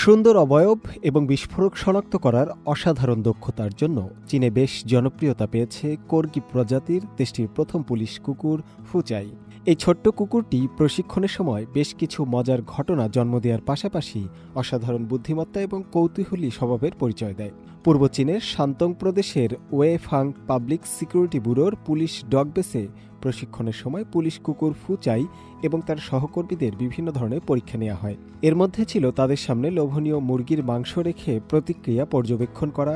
সুন্দর অবয়ব এবং বিস্ফোরক শনাক্ত করার অসাধারণ দক্ষতার জন্য চীনে বেশ জনপ্রিয়তা পেয়েছে কর্গি প্রজাতির দেশটির প্রথম পুলিশ কুকুর ফুচাই। এই ছোট্ট কুকুরটি প্রশিক্ষণের সময় বেশ কিছু মজার ঘটনা জন্ম দেওয়ার পাশাপাশি অসাধারণ বুদ্ধিমত্তা এবং কৌতূহলী স্বভাবের পরিচয় দেয়। পূর্ব চীনের শান্তং প্রদেশের ওয়েফাং পাবলিক সিকিউরিটি ব্যুরোর পুলিশ ডগ বেসে প্রশিক্ষণের সময় পুলিশ কুকুর ফুচাই এবং তার সহকর্মীদের বিভিন্ন ধরনের পরীক্ষা নেওয়া হয়। এর মধ্যে ছিল তাদের সামনে লোভনীয় মুরগির মাংস রেখে প্রতিক্রিয়া পর্যবেক্ষণ করা।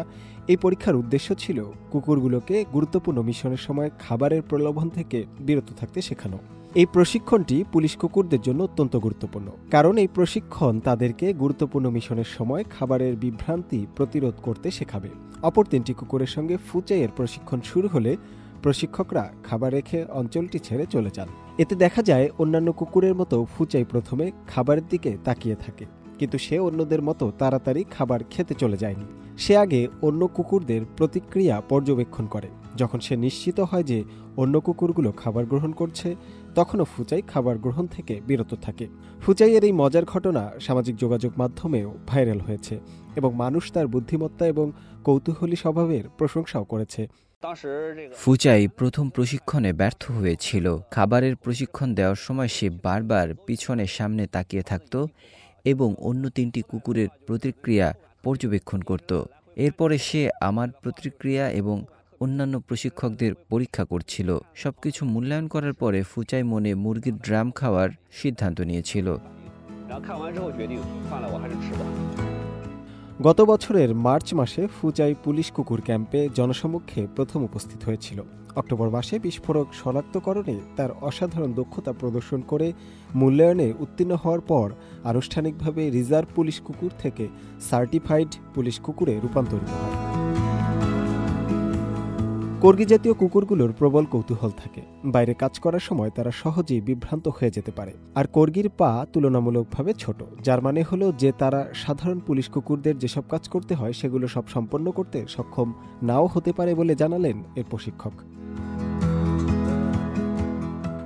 এই পরীক্ষার উদ্দেশ্য ছিল কুকুরগুলোকে গুরুত্বপূর্ণ মিশনের সময় খাবারের প্রলোভন থেকে বিরত থাকতে শেখানো। এই প্রশিক্ষণটি পুলিশ কুকুরদের জন্য অত্যন্ত গুরুত্বপূর্ণ, কারণ এই প্রশিক্ষণ তাদেরকে গুরুত্বপূর্ণ মিশনের সময় খাবারের বিভ্রান্তি প্রতিরোধ করতে শেখাবে। অপর তিনটি কুকুরের সঙ্গে ফুচাইয়ের প্রশিক্ষণ শুরু হলে প্রশিক্ষকরা খাবার রেখে অঞ্চলটি ছেড়ে চলে যান। এতে দেখা যায় অন্যান্য কুকুরের মতো ফুচাই প্রথমে খাবারের দিকে তাকিয়ে থাকে, কিন্তু সে অন্যদের মতো তাড়াতাড়ি খাবার খেতে চলে যায়নি। সে আগে অন্য কুকুরদের প্রতিক্রিয়া পর্যবেক্ষণ করে। যখন সে নিশ্চিত হয় যে অন্য কুকুরগুলো খাবার গ্রহণ করছে, তখনও ফুচাই খাবার গ্রহণ থেকে বিরত থাকে। ফুচাইয়ের এই মজার ঘটনা সামাজিক যোগাযোগ মাধ্যমেও ভাইরাল হয়েছে এবং মানুষ তার বুদ্ধিমত্তা এবং কৌতূহলী স্বভাবের প্রশংসাও করেছে। ফুচাই প্রথম প্রশিক্ষণে ব্যর্থ হয়েছিল। খাবারের প্রশিক্ষণ দেওয়ার সময় সে বারবার পিছনে সামনে তাকিয়ে থাকত এবং অন্য তিনটি কুকুরের প্রতিক্রিয়া পর্যবেক্ষণ করত। এরপরে সে আমার প্রতিক্রিয়া এবং অন্যান্য প্রশিক্ষকদের পরীক্ষা করছিল। সবকিছু মূল্যায়ন করার পরে ফুচাই মনে মুরগির ড্রাম খাওয়ার সিদ্ধান্ত নিয়েছিল। গত বছরের মার্চ মাসে ফুচাই পুলিশ কুকুর ক্যাম্পে জনসমক্ষে প্রথম উপস্থিত হয়েছিল। অক্টোবর মাসে বিস্ফোরক শনাক্তকরণে তার অসাধারণ দক্ষতা প্রদর্শন করে মূল্যায়নে উত্তীর্ণ হওয়ার পর আনুষ্ঠানিকভাবে রিজার্ভ পুলিশ কুকুর থেকে সার্টিফাইড পুলিশ কুকুরে রূপান্তরিত হয়। কর্গি জাতীয় কুকুরগুলোর প্রবল কৌতূহল থাকে। বাইরে কাজ করার সময় তারা সহজেই বিভ্রান্ত হয়ে যেতে পারে। আর কর্গির পা তুলনামূলকভাবে ছোট, যার মানে হলো যে তারা সাধারণ পুলিশ কুকুরদের যেসব কাজ করতে হয় সেগুলো সব সম্পন্ন করতে সক্ষম নাও হতে পারে বলে জানালেন এর প্রশিক্ষক।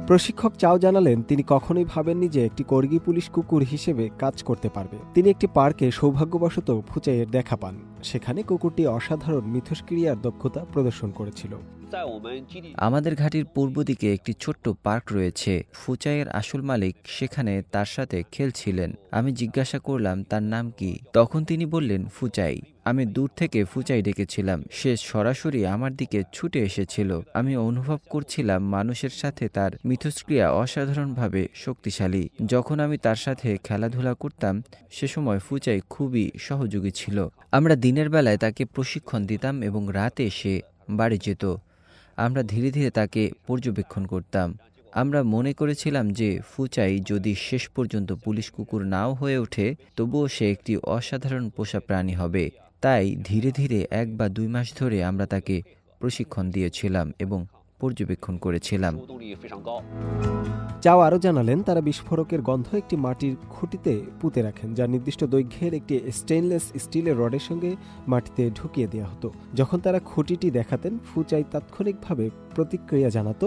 প্রশিক্ষক চাও জানালেন তিনি কখনোই ভাবেননি যে একটি কর্গি পুলিশ কুকুর হিসেবে কাজ করতে পারবে। তিনি একটি পার্কে সৌভাগ্যবশত ফুচাইয়ের দেখা পান। সেখানে কুকুরটি অসাধারণ মিথস্ক্রিয়ার দক্ষতা প্রদর্শন করেছিল। আমাদের ঘাটির পূর্ব দিকে একটি ছোট্ট পার্ক রয়েছে। ফুচাইয়ের আসল মালিক সেখানে তার সাথে খেলছিলেন। আমি জিজ্ঞাসা করলাম তার নাম কি। তখন তিনি বললেন ফুচাই। আমি দূর থেকে ফুচাই ডেকেছিলাম। সে সরাসরি আমার দিকে ছুটে এসেছিল। আমি অনুভব করছিলাম মানুষের সাথে তার মিথস্ক্রিয়া অসাধারণভাবে শক্তিশালী। যখন আমি তার সাথে খেলাধুলা করতাম সে সময় ফুচাই খুবই সহযোগী ছিল। আমরা দিনের বেলায় তাকে প্রশিক্ষণ দিতাম এবং রাতে সে বাড়ি যেত। আমরা ধীরে ধীরে তাকে পর্যবেক্ষণ করতাম। আমরা মনে করেছিলাম যে ফুচাই যদি শেষ পর্যন্ত পুলিশ কুকুর নাও হয়ে ওঠে, তবুও সে একটি অসাধারণ পোষা প্রাণী হবে। তাই ধীরে ধীরে 1 বা 2 মাস ধরে আমরা তাকে প্রশিক্ষণ দিয়েছিলাম এবং পর্যবেক্ষণ করেছিলাম। চাও আরও জানালেন তারা বিস্ফোরকের গন্ধ একটি মাটির খুঁটিতে পুঁতে রাখেন, যা নির্দিষ্ট দৈর্ঘ্যের একটি স্টেইনলেস স্টিলের রডের সঙ্গে মাটিতে ঢুকিয়ে দেওয়া হতো। যখন তারা খুঁটিটি দেখাতেন, ফুচাই তাৎক্ষণিকভাবে প্রতিক্রিয়া জানাত,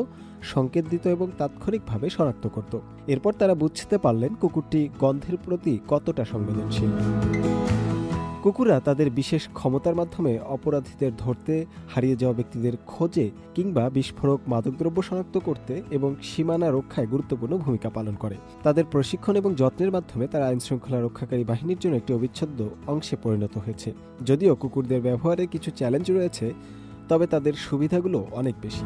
সংকেত দিত এবং তাৎক্ষণিকভাবে শনাক্ত করত। এরপর তারা বুঝতে পারলেন কুকুরটি গন্ধের প্রতি কতটা সংবেদনশীল। কুকুররা তাদের বিশেষ ক্ষমতার মাধ্যমে অপরাধীদের ধরতে, হারিয়ে যাওয়া ব্যক্তিদের খোঁজে কিংবা বিস্ফোরক মাদকদ্রব্য শনাক্ত করতে এবং সীমানা রক্ষায় গুরুত্বপূর্ণ ভূমিকা পালন করে। তাদের প্রশিক্ষণ এবং যত্নের মাধ্যমে তারা আইনশৃঙ্খলা রক্ষাকারী বাহিনীর জন্য একটি অবিচ্ছেদ্য অংশে পরিণত হয়েছে। যদিও কুকুরদের ব্যবহারে কিছু চ্যালেঞ্জ রয়েছে, তবে তাদের সুবিধাগুলো অনেক বেশি।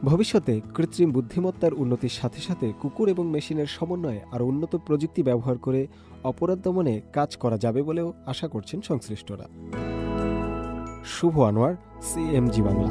ভবিষ্যতে কৃত্রিম বুদ্ধিমত্তার উন্নতির সাথে সাথে কুকুর এবং মেশিনের সমন্বয়ে আরও উন্নত প্রযুক্তি ব্যবহার করে অপরাধ দমনে কাজ করা যাবে বলেও আশা করছেন সংশ্লিষ্টরা। শুভ আনোয়ার, CMG বাংলা।